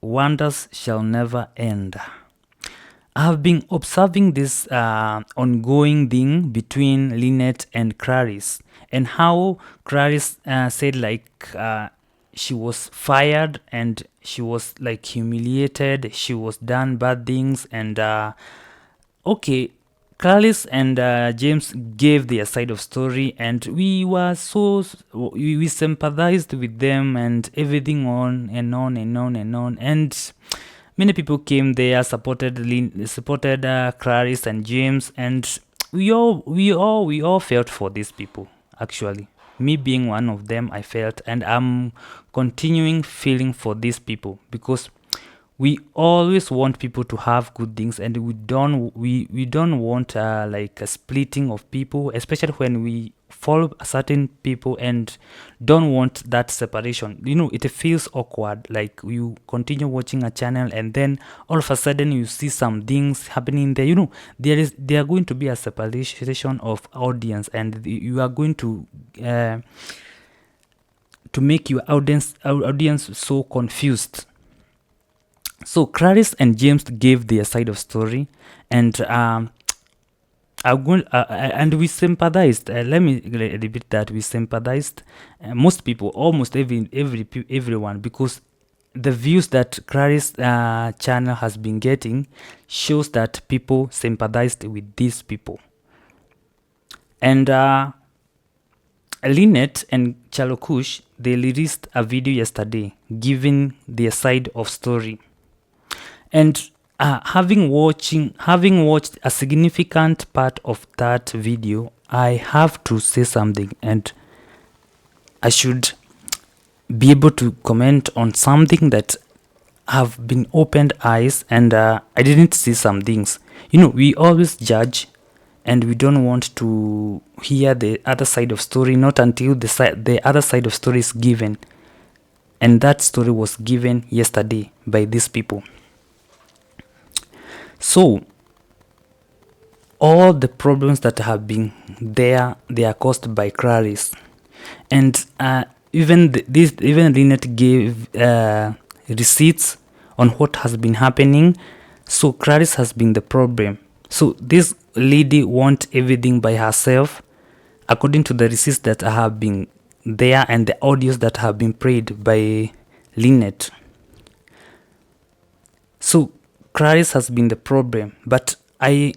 wonders shall never end. I have been observing this ongoing thing between Linet and Chlaris, and how Chlaris said like she was fired and she was like humiliated, she was done bad things, and okay, Chlaris and James gave their side of story, and we were we sympathized with them and everything on and on and on and on, and many people came there, supported Chlaris and James, and we all felt for these people. Actually, me being one of them, I felt, and I'm continuing feeling for these people, because we always want people to have good things, and we don't want like a splitting of people, especially when we follow certain people and don't want that separation. It feels awkward, like you continue watching a channel and then all of a sudden you see some things happening there. There are going to be a separation of audience, and you are going to make your audience so confused. So Chlaris and James gave their side of story, and and we sympathized. Let me repeat that: we sympathized. Most people, almost everyone, because the views that Chlaris' channel has been getting shows that people sympathized with these people. And Linet and Kush, they released a video yesterday giving their side of story. And having watched a significant part of that video, I have to say something, and I should be able to comment on something that have been opened eyes, and I didn't see some things. We always judge, and we don't want to hear the other side of story, not until the other side of story is given. And that story was given yesterday by these people. So all the problems that have been there, they are caused by Chlaris, and even Linet gave receipts on what has been happening. So Chlaris has been the problem. So this lady wants everything by herself, according to the receipts that have been there and the audios that have been played by Linet. So Chlaris has been the problem, but I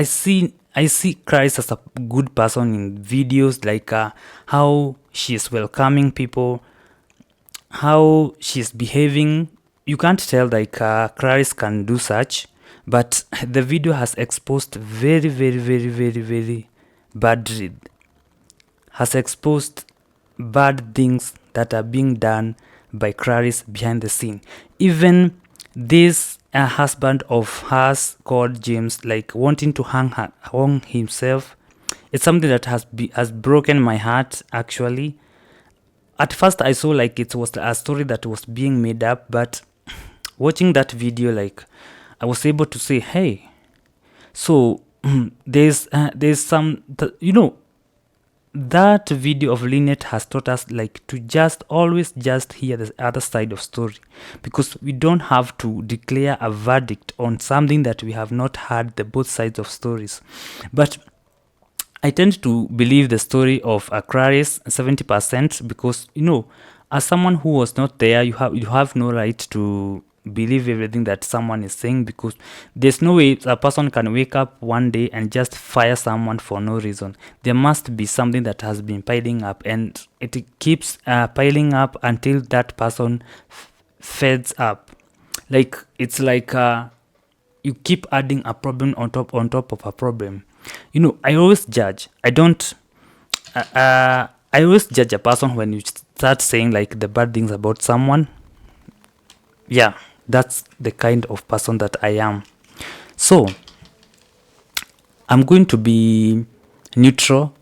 see Chlaris as a good person in videos, like how she is welcoming people, how she is behaving. You can't tell like Chlaris can do such, but the video has exposed very, very, very, very, very bad, has exposed bad things that are being done by Chlaris behind the scene. Even this husband of hers called James, like wanting to hang himself, it's something that has broken my heart. Actually, at first I saw like it was a story that was being made up, but watching that video, like I was able to say, hey, so there's some that video of Linet has taught us like to just always just hear the other side of story, because we don't have to declare a verdict on something that we have not heard the both sides of stories. But I tend to believe the story of Chlaris 70%, because as someone who was not there, you have no right to believe everything that someone is saying, because there's no way a person can wake up one day and just fire someone for no reason. There must be something that has been piling up, and it keeps piling up until that person feds up. Like it's like you keep adding a problem on top of a problem. I always judge. I always judge a person when you start saying like the bad things about someone. Yeah, that's the kind of person that I am. So I'm going to be neutral.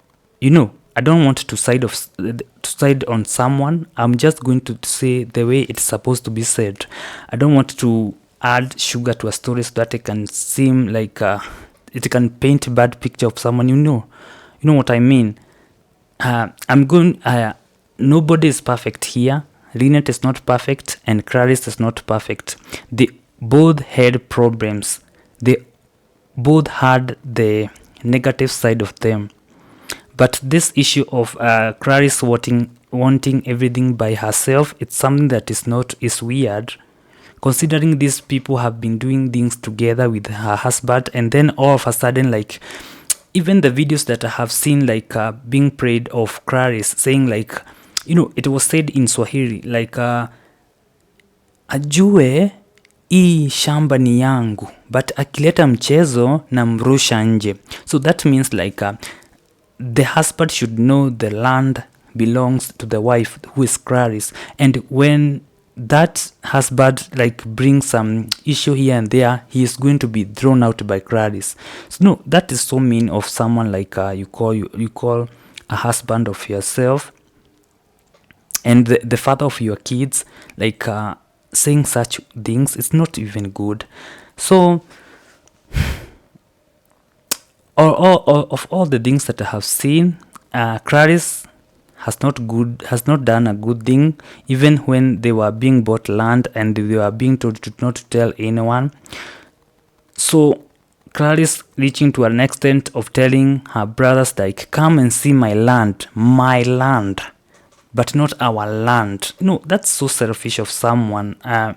I don't want to side on someone. I'm just going to say the way it's supposed to be said. I don't want to add sugar to a story so that it can seem like it can paint a bad picture of someone. You know what I mean. Nobody is perfect here. Linet is not perfect and Chlaris is not perfect. They both had problems. They both had the negative side of them. But this issue of Chlaris wanting everything by herself, it's something that is weird, considering these people have been doing things together with her husband, and then all of a sudden, like, even the videos that I have seen, like being prayed of Chlaris saying, like, it was said in Swahili, like ajue hii shamba ni yangu, but akileta mchezo na mrusha nje. So that means like the husband should know the land belongs to the wife, who is Chlaris, and when that husband like brings some issue here and there, he is going to be thrown out by Chlaris. So no, that is so mean of someone like you call a husband of yourself and the father of your kids, like saying such things. It's not even good. So of all the things that I have seen, Chlaris has not done a good thing, even when they were being bought land and they were being told to not to tell anyone. So Chlaris reaching to an extent of telling her brothers, like, come and see my land, but not our land. That's so selfish of someone. I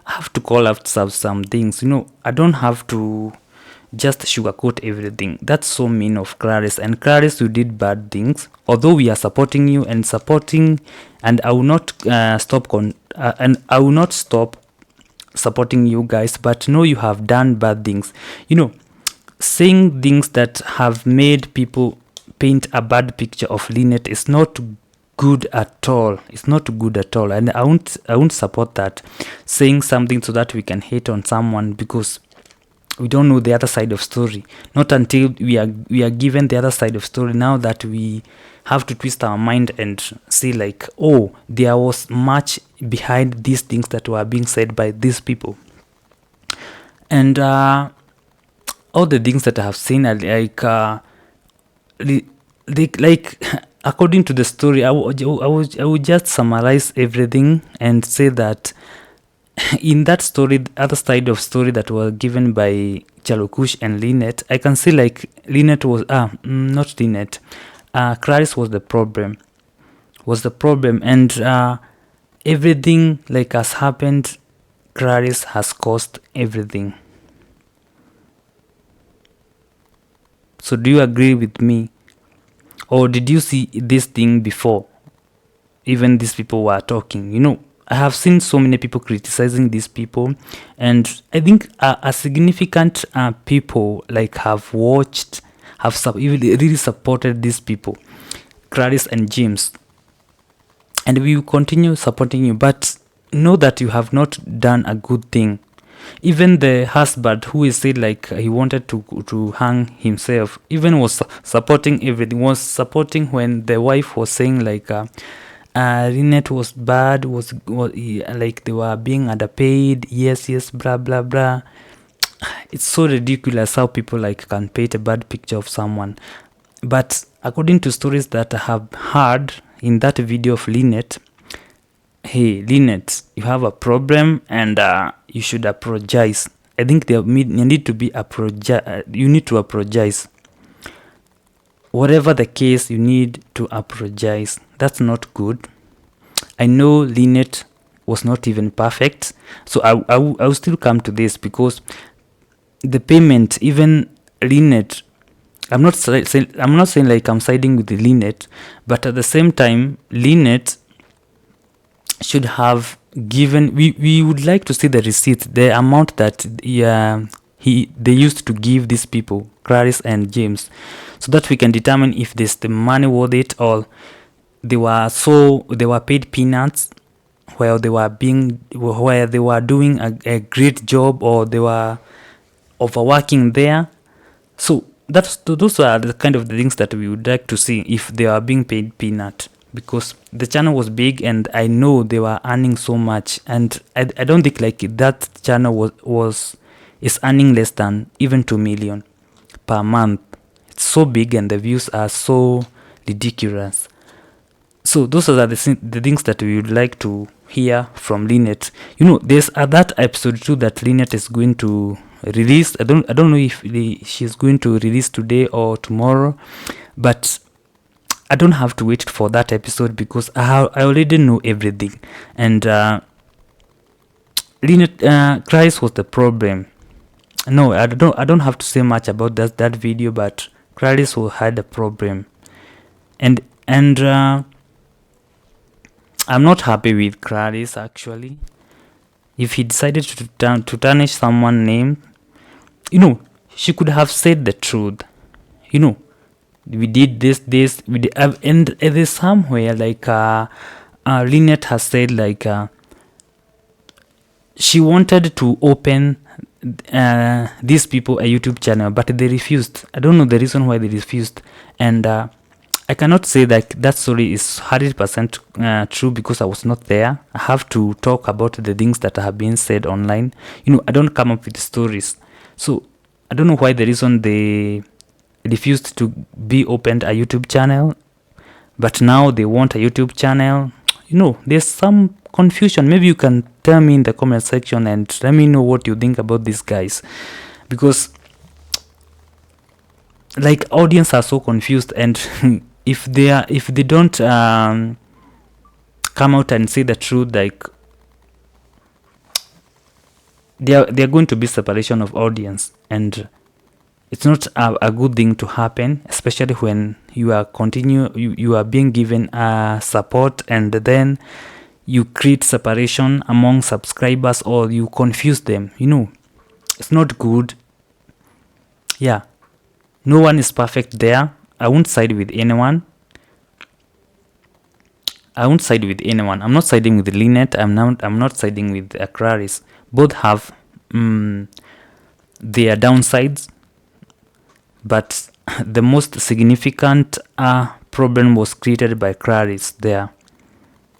have to call out some things. I don't have to just sugarcoat everything. That's so mean of Chlaris. And Chlaris, you did bad things. Although we are supporting you and I will not stop supporting you guys. But no, you have done bad things. Saying things that have made people paint a bad picture of Linet is not good at all. It's not good at all, and I won't support that. Saying something so that we can hate on someone because we don't know the other side of story. Not until we are given the other side of story, now that we have to twist our mind and see, like, oh, there was much behind these things that were being said by these people. And all the things that I have seen are like according to the story, I would just summarize everything and say that in that story, the other side of story that was given by charlow, kush and Linet, I can see like Linet was not Linet, Chlaris was the problem, and everything like has happened. Chlaris has caused everything. So do you agree with me, or did you see this thing before even these people were talking? I have seen so many people criticizing these people, and I think a significant people like have really supported these people, Chlaris and James, and we will continue supporting you. But know that you have not done a good thing. Even the husband, who is said like he wanted to hang himself, even was supporting everything. Was supporting when the wife was saying like Linet was bad, was like they were being underpaid, yes, blah blah blah. It's so ridiculous how people like can paint a bad picture of someone. But according to stories that I have heard in that video of Linet, hey Linet, you have a problem and you should apologize. I think you need to you need to apologize. Whatever the case, you need to apologize. That's not good. I know Linet was not even perfect, so I will still come to this, because the payment, even Linet, I'm not saying like I'm siding with the Linet, but at the same time, Linet should have given. We would like to see the receipt, the amount that they used to give these people, Chlaris and James, so that we can determine if this the money worth it, or they were paid peanuts while they were doing a great job, or they were overworking there. So those are the kind of the things that we would like to see, if they are being paid peanut, because the channel was big and I know they were earning so much, and I don't think like that channel is earning less than even 2 million per month. It's so big and the views are so ridiculous. So those are the things that we would like to hear from Linet. There's that episode 2 that Linet is going to release. I don't know if she's going to release today or tomorrow, but I don't have to wait for that episode because I already know everything. And Linet, chlaris was the problem. No, I don't have to say much about that video, but chlaris had a problem, and I'm not happy with chlaris actually. If he decided to tarnish someone's name, she could have said the truth. We did this, we did, and there's somewhere like Linet has said like she wanted to open these people a YouTube channel, but they refused. I don't know the reason why they refused, and I cannot say that story is 100% true because I was not there. I have to talk about the things that have been said online. I don't come up with stories, so I don't know why the reason they refused to be opened a YouTube channel, but now they want a YouTube channel. There's some confusion. Maybe you can tell me in the comment section and let me know what you think about these guys, because like audience are so confused, and if they don't come out and say the truth, like they're going to be separation of audience, and it's not a good thing to happen, especially when you are being given support and then you create separation among subscribers or you confuse them. It's not good. Yeah, no one is perfect there. I won't side with anyone. I'm not siding with Linet. I'm not siding with chlaris. Both have their downsides, but the most significant problem was created by chlaris there.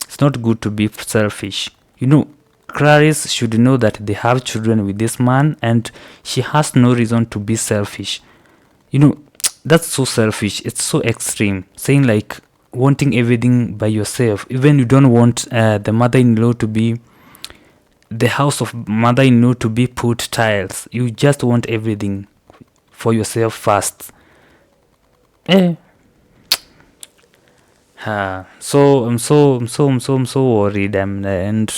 It's not good to be selfish. Chlaris should know that they have children with this man, and she has no reason to be selfish. That's so selfish. It's so extreme. Saying like wanting everything by yourself. Even you don't want the mother-in-law to be, the house of mother-in-law to be put tiles. You just want everything for yourself first. So I'm so worried, and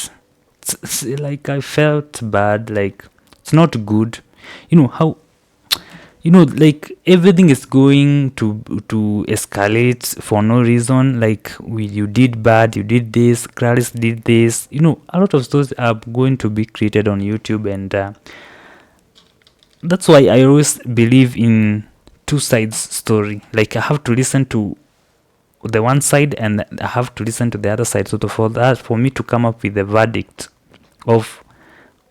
it's like I felt bad. Like it's not good. How like everything is going to escalate for no reason. Like you did bad, you did this, chlaris did this. A lot of stories are going to be created on YouTube, and that's why I always believe in two sides story. Like I have to listen to the one side and I have to listen to the other side, so for me to come up with a verdict of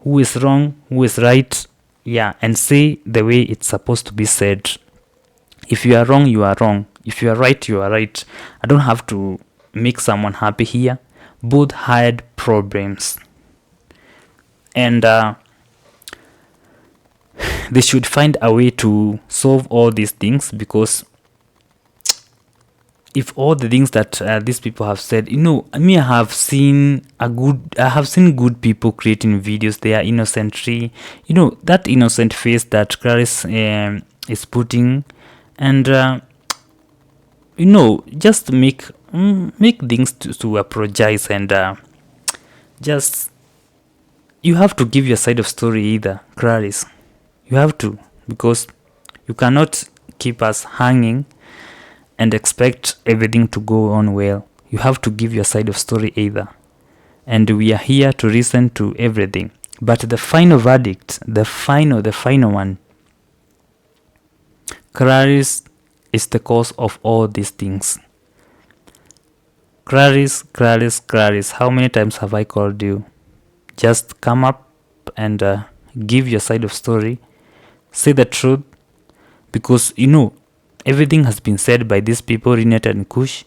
who is wrong, who is right. Yeah, and say the way it's supposed to be said. If you are wrong, you are wrong. If you are right, you are right. I don't have to make someone happy here. Both had problems, and they should find a way to solve all these things, because if all the things that these people have said, I have seen good people creating videos. They are innocently, that innocent face that chlaris is putting, and just make things to apologize, and just you have to give your side of story either, chlaris. You have to, because you cannot keep us hanging and expect everything to go on well. You have to give your side of story either, and we are here to listen to everything. But the final verdict, the final one, chlaris is the cause of all these things. Chlaris, how many times have I called you? Just come up and give your side of story, say the truth, because everything has been said by these people, Linet and Kush,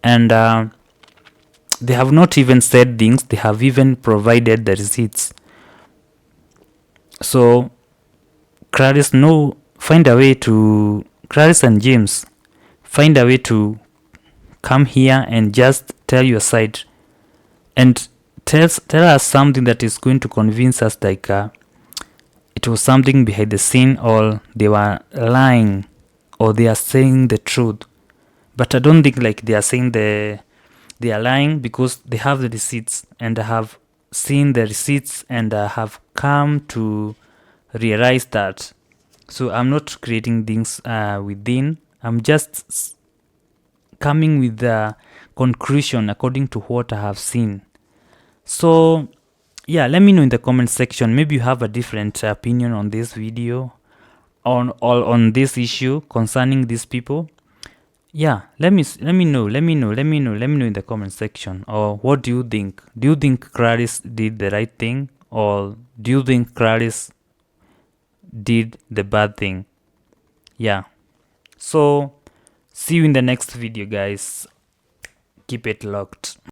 and they have not even said things. They have even provided the receipts. So chlaris and James, find a way to come here and just tell your side and tell us something that is going to convince us like it was something behind the scene, or they were lying, or they are saying the truth. But I don't think like they are saying they are lying, because they have the receipts, and I have seen the receipts, and I have come to realize that. So I'm not creating things within. I'm just coming with the conclusion according to what I have seen. So yeah, let me know in the comment section. Maybe you have a different opinion on this video, on this issue concerning these people. Yeah, let me know in the comment section. Or what do you think? Do you think Chlaris did the right thing, or do you think Chlaris did the bad thing? Yeah, so see you in the next video, guys. Keep it locked.